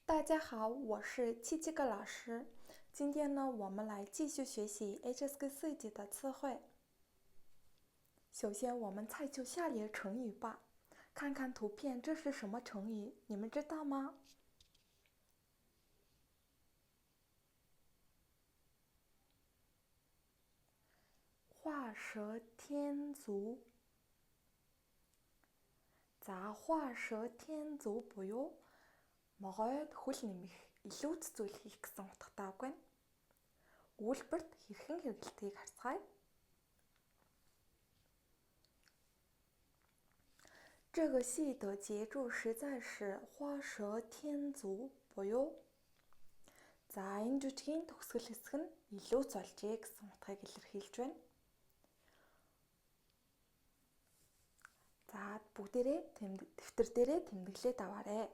大家好，我是七七个老师。今天呢，我们来继续学习 HSK 4级的词汇。首先，我们猜就下列成语吧。看看图片，这是什么成语？你们知道吗？画蛇添足。За画蛇添足буюу могойд хөл нэмэх, илүү цэцүүлэх гэсэн утгатай үг байна. Үйлдвэрт хэрхэн хэрэглэдгийг харцгаая. 这个戏的节奏实在是画蛇添足буюу За энэ жүжигийн төгсгөл хэсэг нь илүү золжээ гэсэн утгыг илэрхийлж байна. За бүгдээрээ дэвтэр дээрээ тэмдэглээд аваарай.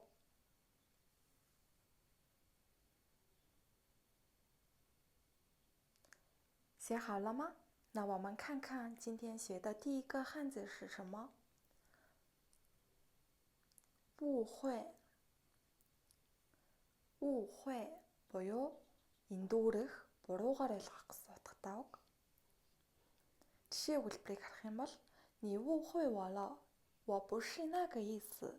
写好了吗？那我们看看今天学的第一个汉字是什么？误会。误会буюу эндүүрэх, буруугаар ойлгох гэсэн утгатай үг. Жишээ хэлбэрийг харах юм бол 你误会我了，我不是那个意思.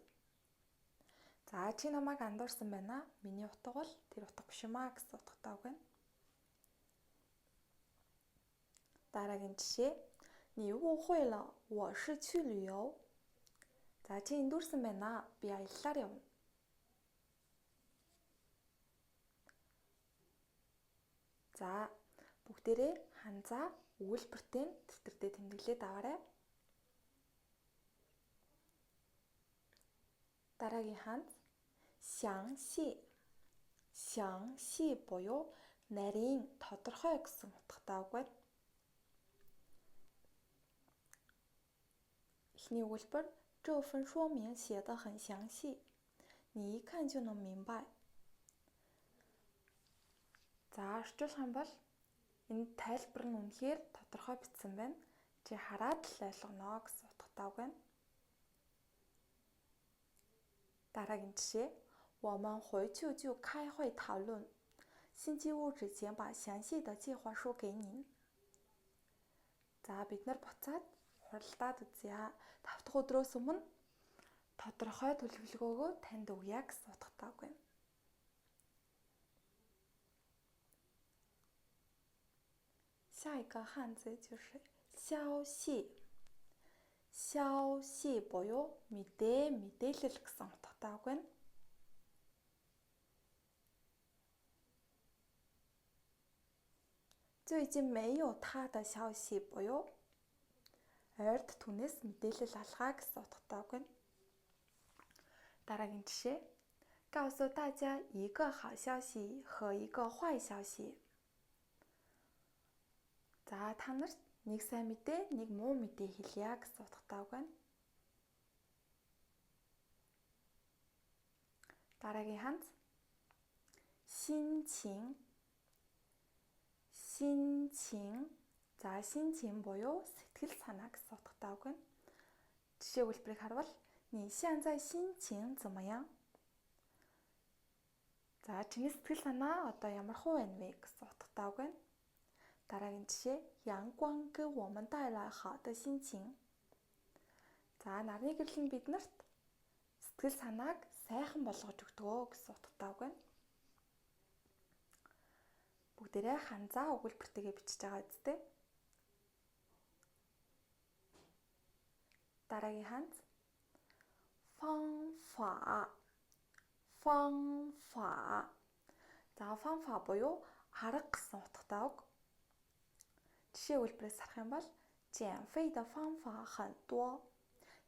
За чи намайг андуурсан байна. Миний утга бол тэр утга биш юм аа гэсэн утгатай үг байна. Дараагийн жишээ 你误会了，我是去旅游. За чи эндүүрсэн байна. Би аяллаар явна. За бүгдээрээ ханзаа өгүүлбэртэй дэвтэрдээ тэмдэглээд аваарай. Дараагийн ханз 详细. 详细буюу нарийн, тодорхой гэсэн утгатай үг байна. Эхний өгүүлбэр 这份说明写得很详细，你一看就能明白. За орчуулах юм бол энэ тайлбар нь үнэхээр тодорхой бичсэн байна. Чи хараад л ойлгоно гэсэн утгатай үг байна. Дараагийн жишээ 我们回去就开会讨论，星期五之前把详细的计划书给你. За бид нар буцаад хуралдаад үзье. 5 дахь өдрөөс өмнө тодорхой төлөвлөгөөгөө танд өгье гэсэн утгатай үг байна. 下一个汉字就是消息. 消息буюу мэдээ, мэдээлэл гэсэн утгатай үг байна. 最近没有他的消息буюу ойрд түнээс мэдээлэл алгаа гэсэн утгатай үг байна. Дараагийн жишээ 告诉大家一个好消息和一个坏消息. За та нарт нэг сайн мэдээ, нэг муу мэдээ хэлье гэсэн утгатай үг байна. Дараагийн ханз 心情. 心情. За 心情 буюу сэтгэл санаа гэсэн утгатай үг байна. Жишээ хэлбэрийг харвал 你现在心情怎么样? За чиний сэтгэл санаа одоо ямар хуу байна вэ гэсэн утгатай үг байна. Дараагийн жишээ 阳光给我们带来好的心情. За нарны гэрэл нь биднэрт сэтгэл санааг сайхан болгож өгдөг гэсэн утгатай үг байна. Бүгдээрээ ханзаа өгүүлбэртэйгээ бичиж байгаа үстэй. Дараагийн ханз 方法. 方法. За 方法 буюу арга гэсэн утгатай үг. Жишээ хэлбэрээс харах юм бол 减肥的方法很多，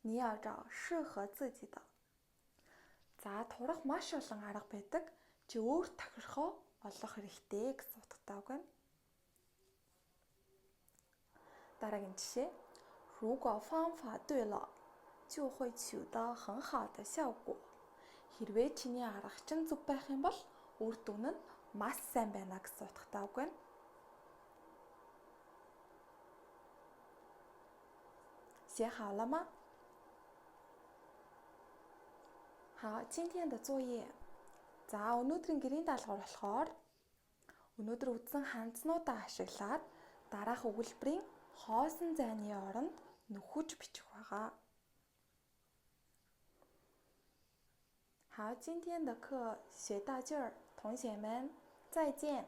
你要找适合自己的. За турах маш олон арга байдаг. Чи өөр тохирохоо олох хэрэгтэй гэсэн утгатай үг байна. Дараагийн жишээ 如果方法对了，就会取得很好的效果. Хэрвээ чиний арга чинь зөв байх юм бол үр дүн нь маш сайн байна гэсэн утгатай үг байна. 写好了吗？好，今天的作业 За өнөөдрийн гэрийн даалгавар болохоор өнөөдөр үтсэн хандснуудаа ашиглаад дараах өгүүлбэрийн хоосон зайны оронд нөхөж бичих байгаа. 好，今天的课学到这儿，同学们再见。